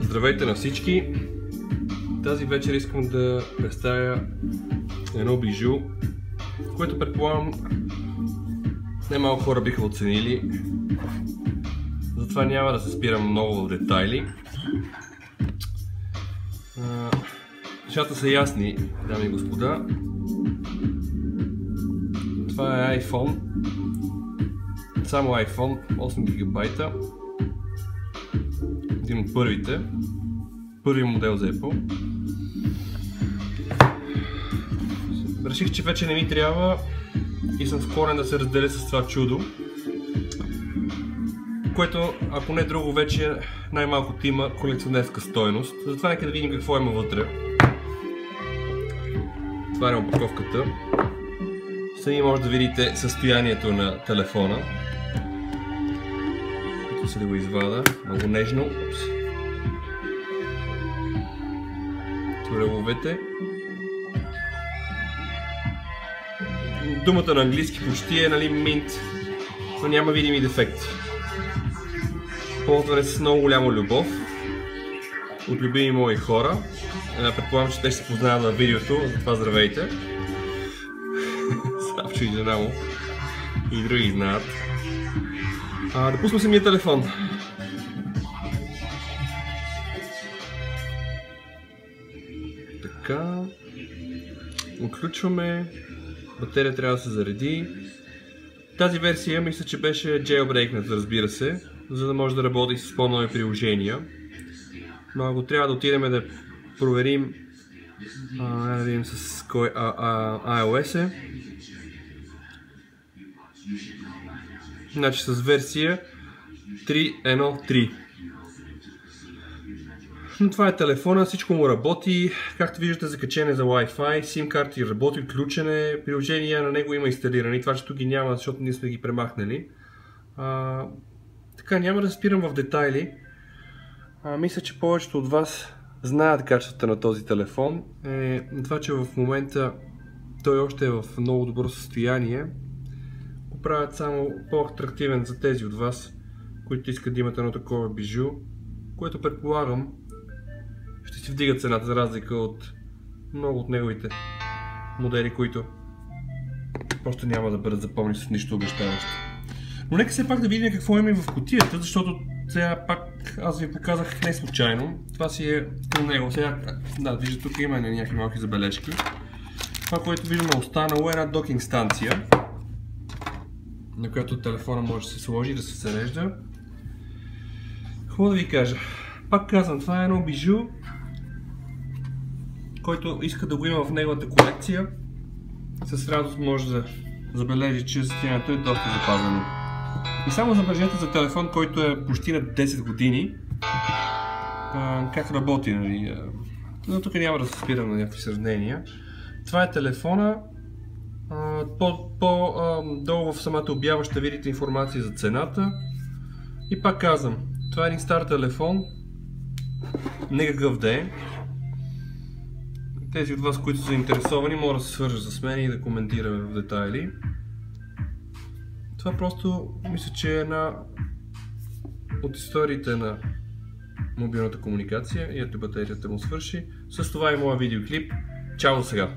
Здравейте на всички! Тази вечер искам да представя едно бижу, което предполагам немалко хора биха оценили. Затова няма да се спирам много в детайли. Нещата са ясни, дами и господа. Това е iPhone. Само iPhone, 8 гигабайта. Един от първите. Първи модел за Apple. Реших, че вече не ми трябва и съм склонен да се разделя с това чудо, което, ако не друго, вече най-малкото има колекционерска стойност. Затова нека да видим какво има вътре. Това е опаковката. Сами може да видите състоянието на телефона. Като се да го извада много нежно. Ръбовете. Думата на английски почти е, нали, mint, но няма видими дефекти. Ползване с много голяма любов от любими мои хора. Предполагам, че те ще се познаят на видеото, затова здравейте. Славчо и жена му и други знаят. Да пусна самия телефон. Така, отключваме, батерия трябва да се зареди. Тази версия мисля, че беше jailbreakната, разбира се, за да може да работи с по-нови приложения. Но ако трябва да отидем да проверим, да видим с кой iOS е. Значи с версия 3.1.3. Но това е телефона, всичко му работи, както виждате, закачен е за Wi-Fi, SIM карти работи, включене, приложения на него има инсталирани, това че тук ги няма, защото ние сме ги премахнали. Така, няма да спирам в детайли. Мисля, че повечето от вас знаят качествата на този телефон. Това, че в момента той още е в много добро състояние, го правят само по-атрактивен за тези от вас, които искат да имат едно такова бижу, което предполагам ще си вдига цената, за разлика от много от неговите модели, които просто няма да бъдат запомни с нищо обещаващо. Но нека все пак да видим какво има и в кутията, защото сега пак аз ви показах не случайно. Това си е към него. Сега, да, виждате, тук има някакви малки забележки. Това, което виждаме останало, е една докинг станция, на която телефона може да се сложи и да се зарежда. Какво да ви кажа? Пак казвам, това е едно бижу, който иска да го има в неговата колекция. С радост може да забележи, че състоянието е доста запазено. И само забележете за телефон, който е почти на 10 години, как работи, нали. Но тук няма да се спирам на някакви сравнения. Това е телефона. Долу в самата обява ще видите информация за цената. И пак казвам, това е един стар телефон, никакъв да е. Тези от вас, които са заинтересовани, могат да се свържат с мен и да коментираме в детайли. Това просто мисля, че е една от историите на мобилната комуникация и ето батерията му свърши. С това и моя видеоклип. Чао до сега!